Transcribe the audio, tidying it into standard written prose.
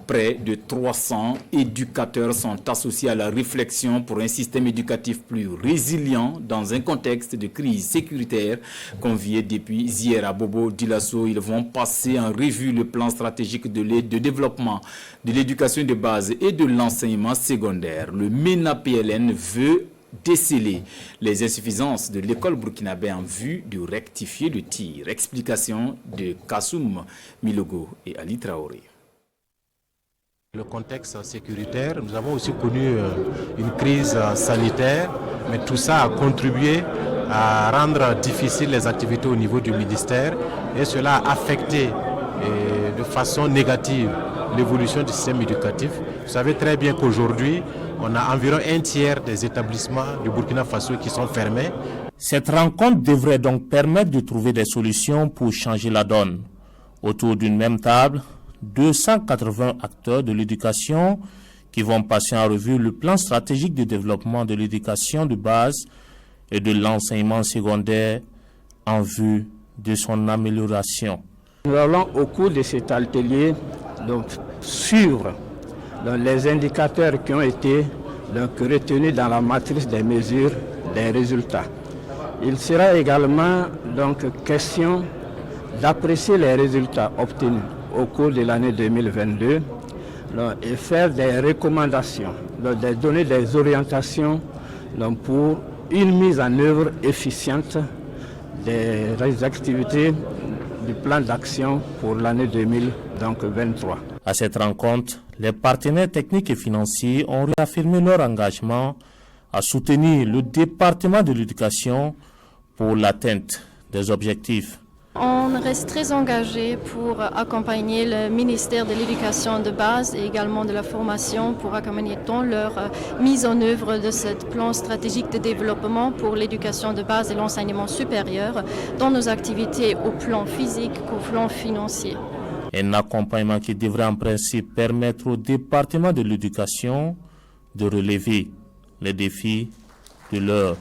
Près de 300 éducateurs sont associés à la réflexion pour un système éducatif plus résilient dans un contexte de crise sécuritaire. Conviés depuis hier à Bobo Dioulasso, ils vont passer en revue le plan stratégique de développement de l'éducation de base et de l'enseignement secondaire. Le MENA-PLN veut déceler les insuffisances de l'école burkinabé en vue de rectifier le tir. Explication de Kassoum Milogo et Ali Traoré. Le contexte sécuritaire, nous avons aussi connu une crise sanitaire, mais tout ça a contribué à rendre difficiles les activités au niveau du ministère et cela a affecté de façon négative l'évolution du système éducatif. Vous savez très bien qu'aujourd'hui, on a environ un tiers des établissements du Burkina Faso qui sont fermés. Cette rencontre devrait donc permettre de trouver des solutions pour changer la donne. Autour d'une même table, 280 acteurs de l'éducation qui vont passer en revue le plan stratégique de développement de l'éducation de base et de l'enseignement secondaire en vue de son amélioration. Nous allons au cours de cet atelier suivre les indicateurs qui ont été retenus dans la matrice des mesures des résultats. Il sera également question d'apprécier les résultats obtenus au cours de l'année 2022 et faire des recommandations, de donner des orientations pour une mise en œuvre efficiente des activités du plan d'action pour l'année 2023. À cette rencontre, les partenaires techniques et financiers ont réaffirmé leur engagement à soutenir le département de l'éducation pour l'atteinte des objectifs. On reste très engagé pour accompagner le ministère de l'Éducation de base et également de la formation pour accompagner dans leur mise en œuvre de ce plan stratégique de développement pour l'éducation de base et l'enseignement supérieur dans nos activités au plan physique qu'au plan financier. Un accompagnement qui devrait en principe permettre au département de l'éducation de relever les défis de l'heure.